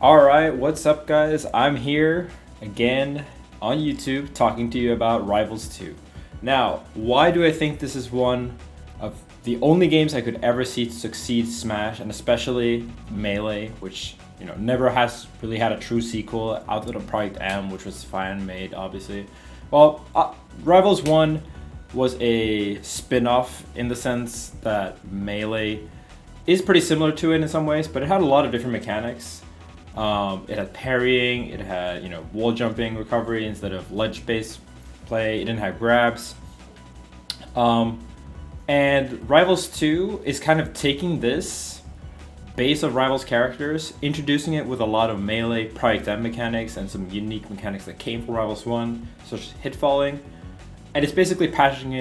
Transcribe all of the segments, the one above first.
Alright, what's up guys? I'm here again on YouTube talking to you about Rivals 2. Now, why do I think this is one of the only games I could ever see to succeed Smash, and especially Melee, which never has really had a true sequel outside of Project M, which was fan made obviously. Well, Rivals 1 was a spin-off in the sense that Melee is pretty similar to it in some ways, but it had a lot of different mechanics. It had parrying, it had wall jumping recovery instead of ledge-based play. It didn't have grabs. And Rivals 2 is kind of taking this base of Rivals characters, introducing it with a lot of Melee Project M mechanics and some unique mechanics that came from Rivals 1, such as hit falling. And it's basically packaging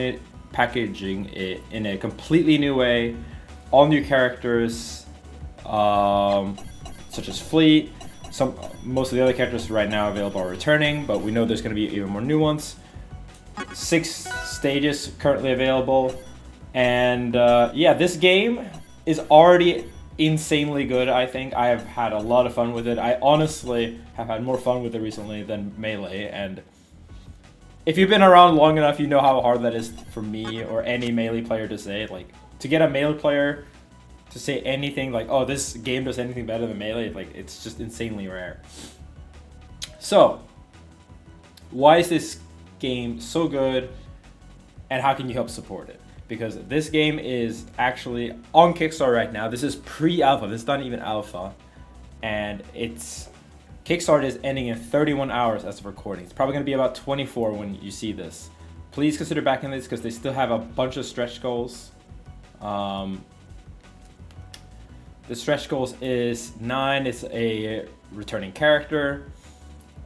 it in a completely new way. All new characters, such as Fleet. Most of the other characters right now available are returning, but we know there's going to be even more new ones. 6 stages currently available, and yeah, this game is already insanely good. I think I have had a lot of fun with it. I honestly have had more fun with it recently than Melee, and if you've been around long enough, you know how hard that is for me or any Melee player to say. Like, to get a Melee player to say anything like, oh, this game does anything better than Melee, like, it's just insanely rare. So, why is this game so good, and how can you help support it? Because this game is actually on Kickstarter right now. This is pre-alpha, this is not even alpha, and Kickstarter is ending in 31 hours as of recording. It's probably going to be about 24 when you see this. Please consider backing this because they still have a bunch of stretch goals. The stretch goals is 9, it's a returning character.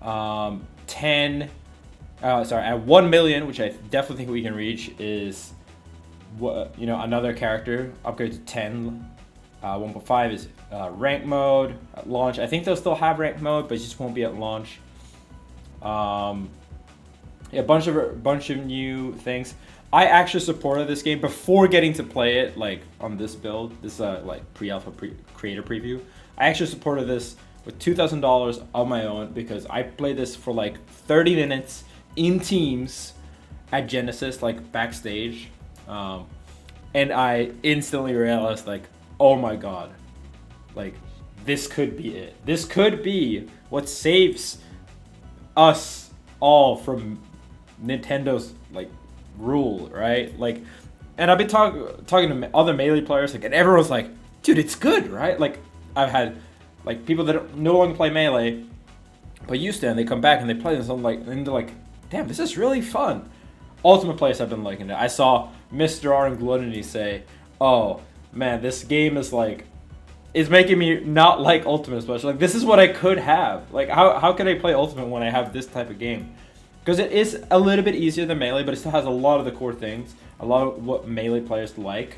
10, at 1 million, which I definitely think we can reach, is another character, upgrade to 10. 1.5 is rank mode at launch. I think they'll still have rank mode, but it just won't be at launch. Yeah, a bunch of new things. I actually supported this game before getting to play it, like on this build. This like pre-alpha creator preview. I actually supported this with $2,000 of my own because I played this for like 30 minutes in teams at Genesis, like backstage, and I instantly realized, like, oh my god, like, this could be it. This could be what saves us all from Nintendo's like rule, right? Like, and I've been talking to other Melee players, like, and everyone's like, dude, it's good, right? Like, I've had like people that no longer play Melee but used to, and they come back and they play this, and they're like, damn, this is really fun. Ultimate players have been liking it. I saw Mr. R and Gluttony say, oh man, this game is like, it's making me not like Ultimate as much. Like, this is what I could have. Like, how can I play Ultimate when I have this type of game? Because it is a little bit easier than Melee, but it still has a lot of the core things, a lot of what Melee players like,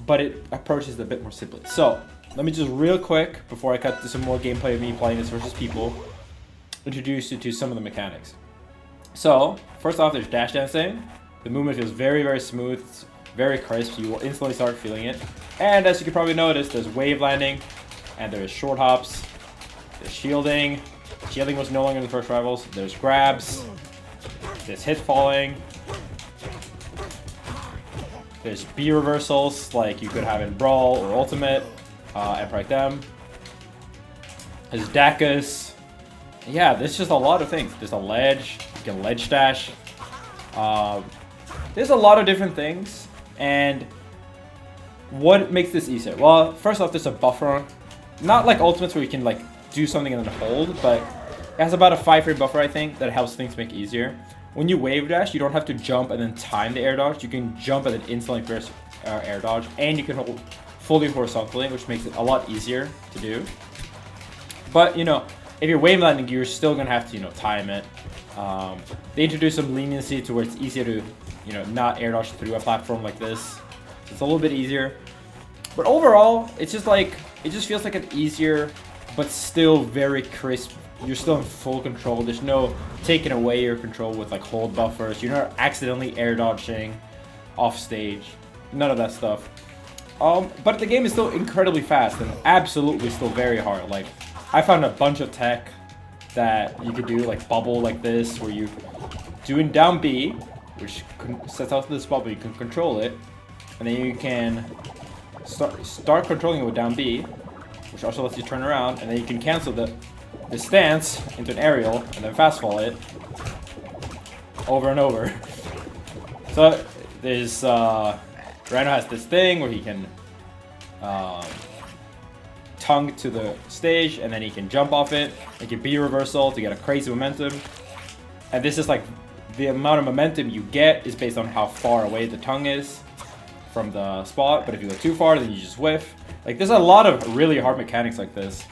but it approaches it a bit more simply. So, let me just real quick, before I cut to some more gameplay of me playing this versus people, introduce you to some of the mechanics. So, first off, there's dash dancing. The movement feels very, very smooth. It's very crisp. You will instantly start feeling it. And as you can probably notice, there's wave landing, and there's short hops. There's shielding. Shielding was no longer in the first Rivals. There's grabs. There's hit falling. There's B reversals, like you could have in Brawl or Ultimate, and Project M. There's Dakas. Yeah, there's just a lot of things. There's a ledge. You can ledge dash. There's a lot of different things. And what makes this easier? Well, first off, there's a buffer. Not like Ultimates where you can like do something and then hold, but it has about a 5-frame buffer, I think, that helps things make easier. When you wave dash, you don't have to jump and then time the air dodge. You can jump and then instantly press air dodge, and you can hold fully horizontally, which makes it a lot easier to do. But if you're wave landing, you're still gonna have to time it. They introduced some leniency to where it's easier to not air dodge through a platform like this. It's a little bit easier, but overall, it's just like, it just feels like an easier, but still very crisp. You're still in full control. There's no taking away your control with like hold buffers. You're not accidentally air dodging off stage. None of that stuff. But the game is still incredibly fast and absolutely still very hard. Like, I found a bunch of tech that you could do, like bubble like this, where you doing down B, which sets out this bubble, you can control it, and then you can start controlling it with down B, which also lets you turn around, and then you can cancel the stance into an aerial, and then fast fall it over and over. So there's Rhino has this thing where he can tongue to the stage, and then he can jump off it. He can B reversal to get a crazy momentum, and this is like the amount of momentum you get is based on how far away the tongue is from the spot. But if you go too far, then you just whiff. Like there's a lot of really hard mechanics like this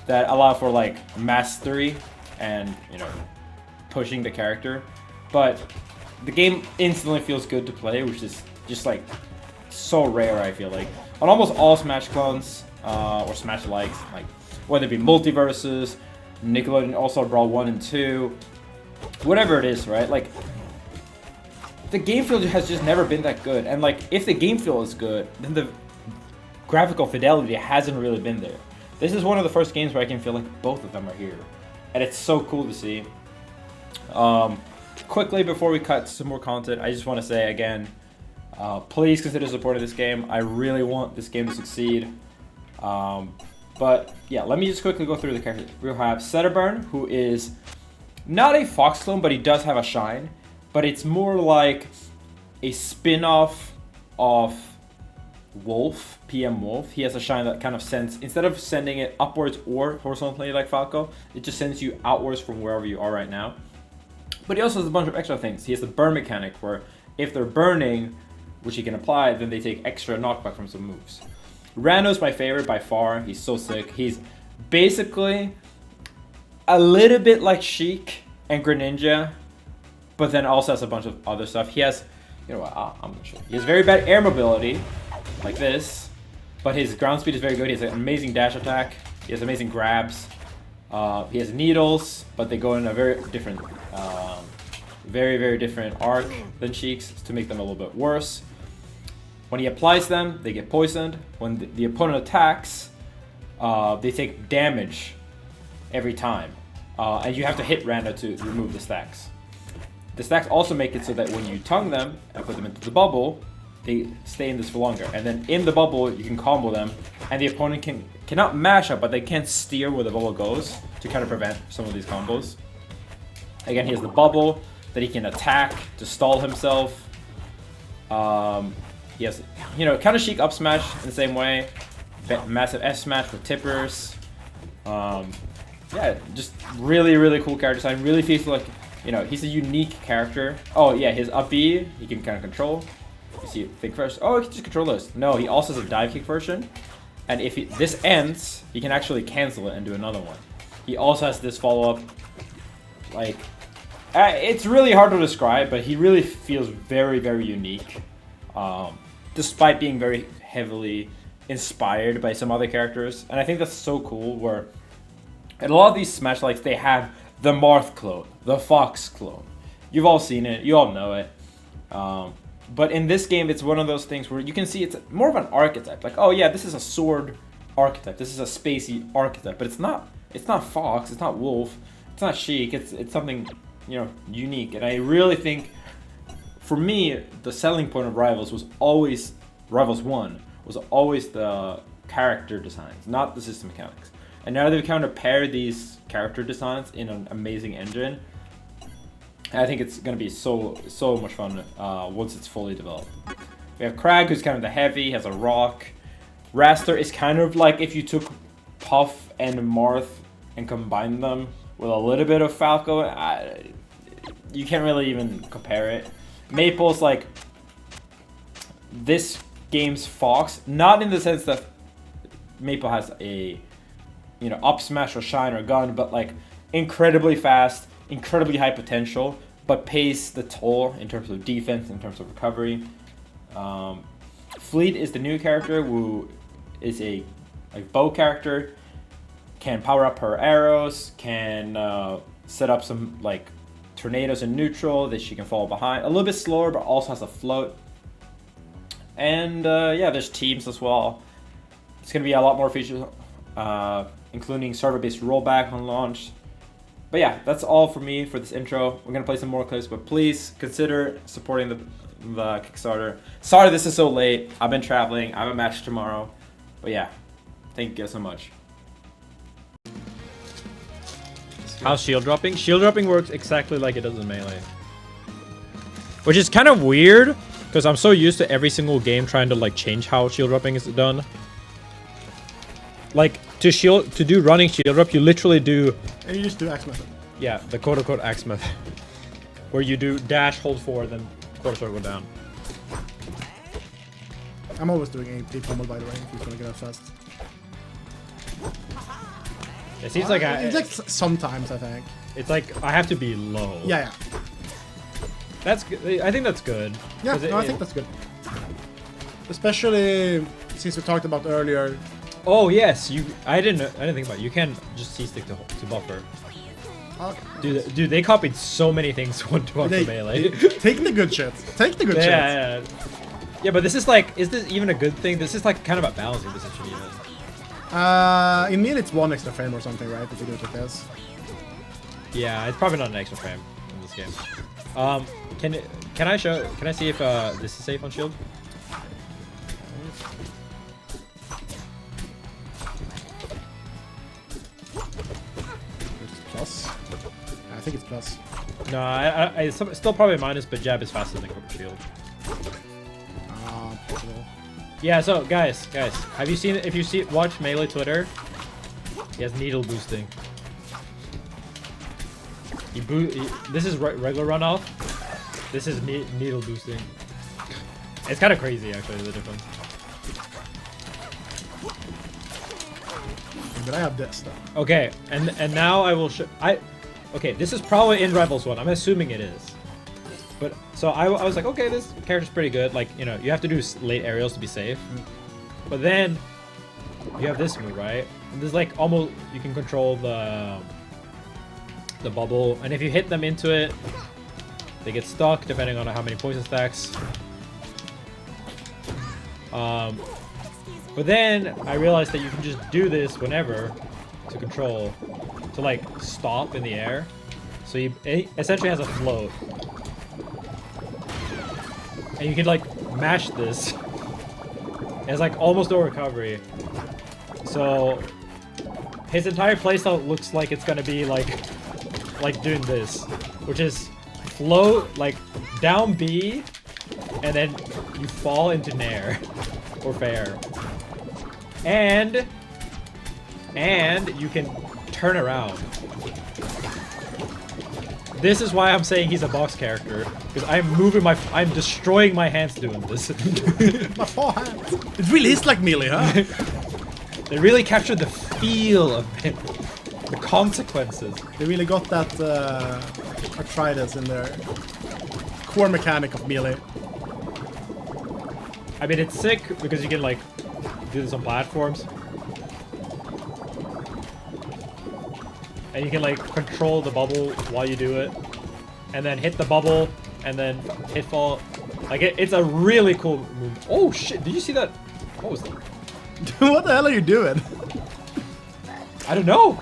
that allow for like mastery and, you know, pushing the character. But the game instantly feels good to play, which is just like so rare, I feel like. On almost all Smash clones, or Smash likes, like whether it be Multiverses, Nickelodeon All-Star Brawl 1 and 2, whatever it is, right? Like the game feel has just never been that good. And like if the game feel is good, then the graphical fidelity hasn't really been there. This is one of the first games where I can feel like both of them are here. And it's so cool to see. Quickly, before we cut to some more content, I just want to say again, please consider supporting this game. I really want this game to succeed. But yeah, let me just quickly go through the characters. We'll have Setterburn, who is not a Fox clone, but he does have a shine. But it's more like a spin-off of Wolf, PM Wolf. He has a shine that kind of sends, instead of sending it upwards or horizontally like Falco, it just sends you outwards from wherever you are right now. But he also has a bunch of extra things. He has the burn mechanic where if they're burning, which he can apply, then they take extra knockback from some moves. Rando's my favorite by far. He's so sick. He's basically a little bit like Sheik and Greninja, but then also has a bunch of other stuff. He has, you know what, I'm not sure. He has very bad air mobility, like this, but his ground speed is very good. He has an amazing dash attack. He has amazing grabs. He has needles, but they go in a very different, very different arc than Sheik's to make them a little bit worse. When he applies them, they get poisoned. When the opponent attacks, they take damage every time, and you have to hit Rando to remove the stacks. The stacks also make it so that when you tongue them and put them into the bubble, they stay in this for longer. And then in the bubble, you can combo them, and the opponent cannot mash up, but they can steer where the bubble goes to kind of prevent some of these combos. Again, he has the bubble that he can attack to stall himself. He has, you know, kind of Sheik up smash in the same way. Massive F smash with tippers. Yeah, just really cool character design. Really feels like, you know, he's a unique character. Oh yeah, his up B, he can kind of control. You see, think first. Oh, he can just control this. No, he also has a dive kick version. And if this ends, he can actually cancel it and do another one. He also has this follow-up. Like, it's really hard to describe, but he really feels very unique. Despite being very heavily inspired by some other characters. And I think that's so cool, where in a lot of these Smash likes, they have the Marth clone, the Fox clone. You've all seen it, you all know it. But in this game, it's one of those things where you can see it's more of an archetype. Like, oh yeah, this is a sword archetype, this is a spacey archetype, but it's not Fox, it's not Wolf, it's not Sheik, it's something, you know, unique. And I really think, for me, the selling point of Rivals was always, Rivals 1, was always the character designs, not the system mechanics. And now they've kind of paired these character designs in an amazing engine. And I think it's going to be so much fun once it's fully developed. We have Crag, who's kind of the heavy, has a rock. Raster is kind of like if you took Puff and Marth and combined them with a little bit of Falco. You can't really even compare it. Maple's like this game's Fox, not in the sense that Maple has a, you know, up smash or shine or gun, but like incredibly fast, incredibly high potential, but pays the toll in terms of defense, in terms of recovery. Fleet is the new character who is a bow character, can power up her arrows, can set up some like tornadoes in neutral that she can fall behind. A little bit slower, but also has a float. And yeah, there's teams as well. It's gonna be a lot more features. including server-based rollback on launch. But yeah, that's all for me for this intro. We're gonna play some more clips, but please consider supporting the Kickstarter. Sorry this is so late. I've been traveling. I have a match tomorrow. But yeah, thank you guys so much. How's shield dropping? Shield dropping works exactly like it does in Melee. Which is kind of weird, because I'm so used to every single game trying to like change how shield dropping is done. Like, to do running shield drop, you literally do... And you just do axe method. Yeah, the quote-unquote axe method. Where you do dash, hold forward, then quarter circle down. I'm always doing AP pummel, by the way, if he's gonna get out fast. It seems like it's like sometimes, I think. It's like I have to be low. Yeah. That's good. I think that's good. Yeah, no, I think that's good. Especially since we talked about earlier. Oh yes, I didn't think about it. You can just C-stick to buffer. Okay. Dude, they copied so many things to buffer Melee. Take the good shit. Take the good shit. Yeah. Yeah, but this is like, is this even a good thing? This is like kind of a balancing decision even. In Melee it's 1 extra frame or something, right? If you do it like this. Yeah, it's probably not an extra frame in this game. Can I see if this is safe on shield? It's plus. I think it's plus. No, I still probably minus, but jab is faster than quick shield. Possible. Yeah, so guys, have you seen, if you watch Melee Twitter, he has needle boosting. This is regular runoff. This is needle boosting. It's kind of crazy actually, the difference. But I have this though. Okay, and now I will show. Okay, this is probably in Rivals 1. I'm assuming it is. But so I was like, okay, this character's pretty good. Like, you know, you have to do late aerials to be safe. But then you have this move, right? And this is like almost, you can control the bubble, and if you hit them into it, they get stuck depending on how many poison stacks. But then I realized that you can just do this whenever to control, to like stop in the air. So it essentially has a float. And you can like mash this. It has like almost no recovery. So his entire playstyle looks like it's gonna be like doing this, which is float like down B, and then you fall into Nair or fair, and you can turn around. This is why I'm saying he's a boss character, because I'm destroying my hands doing this. My forehands. It really is like Melee, huh? They really captured the feel of it. The consequences. They really got that arthritis in their core mechanic of Melee. I mean, it's sick because you can like do this on platforms. And you can like control the bubble while you do it. And then hit the bubble and then hit fall. Like it's a really cool move. Oh shit, did you see that? What was that? What the hell are you doing? I don't know.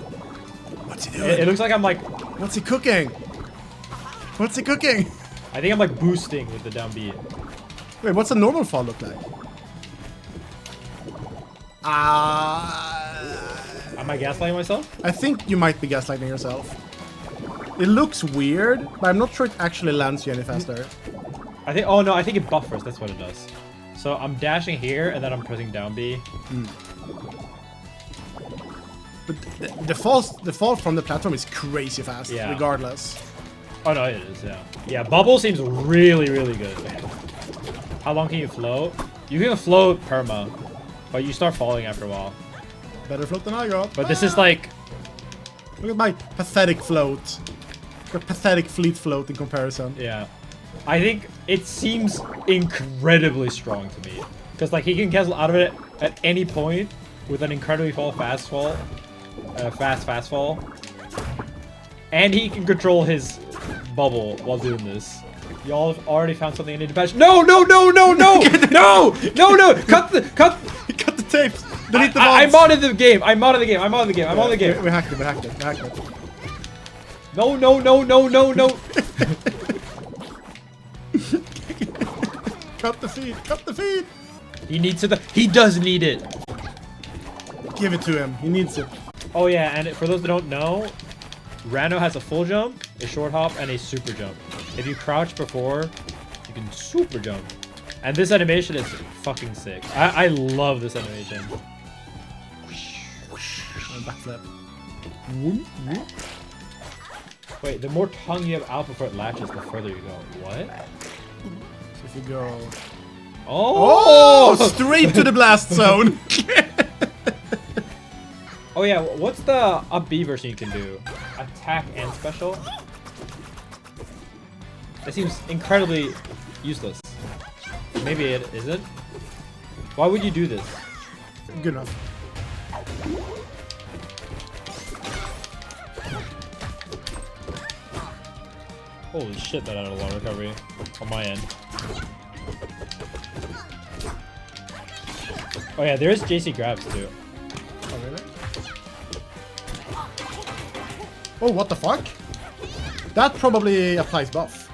What's he doing? It looks like I'm like... What's he cooking? What's he cooking? I think I'm like boosting with the down B. Wait, what's a normal fall look like? Am I gaslighting myself? I think you might be gaslighting yourself. It looks weird, but I'm not sure it actually lands you any faster. I think... Oh no, I think it buffers. That's what it does. So I'm dashing here and then I'm pressing down B. But the fall from the platform is crazy fast, Yeah. regardless. Oh no, it is, yeah. Yeah, bubble seems really, really good. How long can you float? You can float perma, but you start falling after a while. Better float than I got. But this is like... Look at my pathetic float. A pathetic fleet float in comparison. Yeah. I think it seems incredibly strong to me. Because like he can cancel out of it at any point with an incredibly fast fall. Fast fall. And he can control his bubble while doing this. Y'all have already found something I need to patch. No! No! No! No! No! No! No! No! Cut the tapes! Delete the I'm bots. on the game. I'm on the game. I'm on the game. I'm on the game. We hacked it. We hacked it. We hacked it. No, no, no, no, no, no. Cut the feed. Cut the feed. He needs it. He does need it. Give it to him. He needs it. Oh yeah, and for those that don't know, Rano has a full jump, a short hop, and a super jump. If you crouch before, you can super jump. And this animation is fucking sick. I love this animation. Backflip. Wait, the more tongue you have out before it latches, the further you go. What? So if you go... Oh! Oh! Straight to the blast zone! Oh yeah, what's the up B version you can do? Attack and special? That seems incredibly useless. Maybe it isn't. Why would you do this? Good enough. Holy shit, that had a lot of recovery on my end. Oh yeah, there's JC grabs too. Oh, really? Oh, what the fuck? That probably applies buff.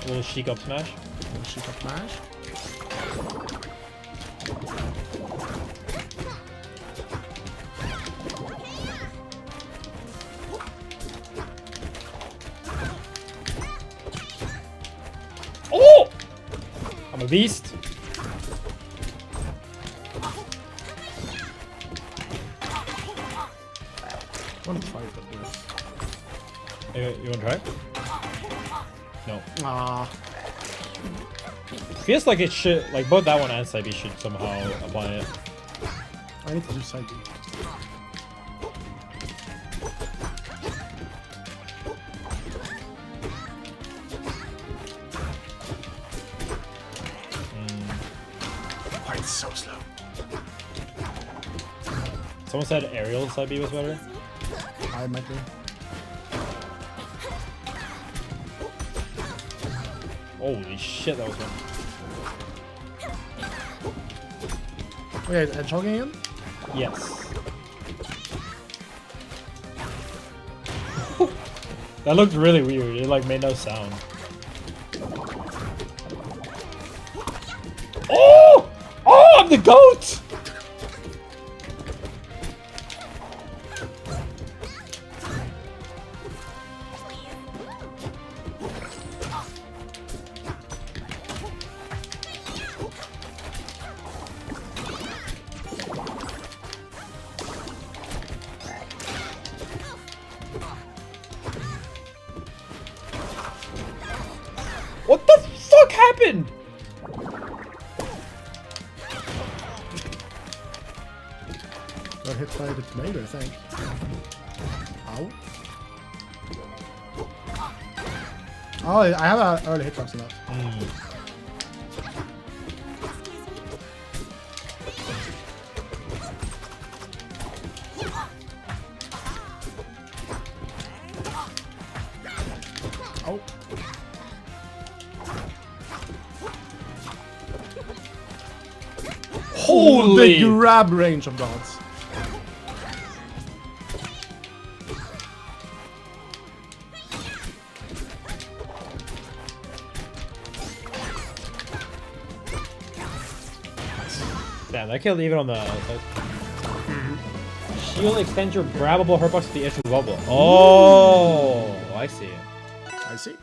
Little chic up smash. Shoot up smash. Oh! I'm a beast. I want to try for this. You wanna try? No. Ah. Feels like it should, like both that one and side B should somehow apply it. I need to do side B. Why it's so slow? Someone said aerial side B was better. I might be. Holy shit, that was one. Okay, hedgehogging again? Yes. That looked really weird. It like made no sound. Oh! Oh, I'm the goat! What the fuck happened? Got hit by the tomato, I think. Ow. Oh, I have an early hitbox on that. Oh. Holy! The grab range of gods. Damn, that killed even on the outside. Shield extends your grabbable hurtbox to the edge of the bubble. Oh, I see. I see.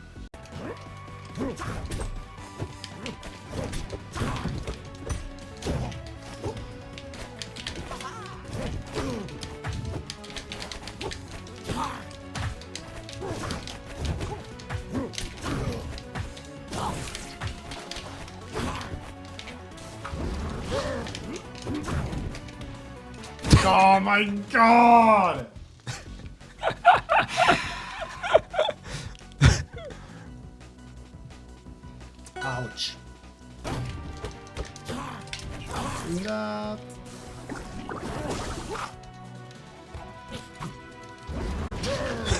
Oh my god! Ouch. That.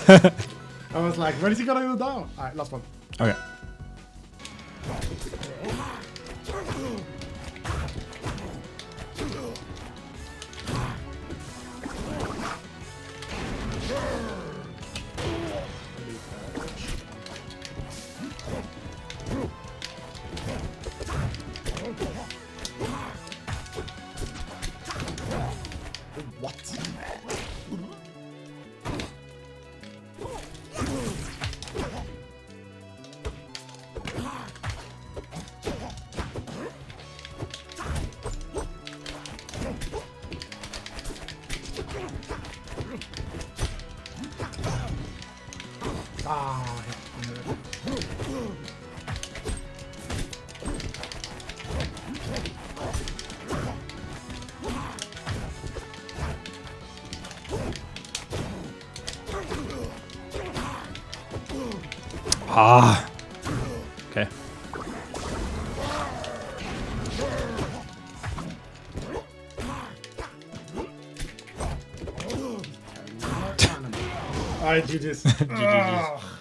I was like, when is he gonna go down? Alright, last one. Okay. What? Ah, Ah. Okay. Alright, GG's. GG's.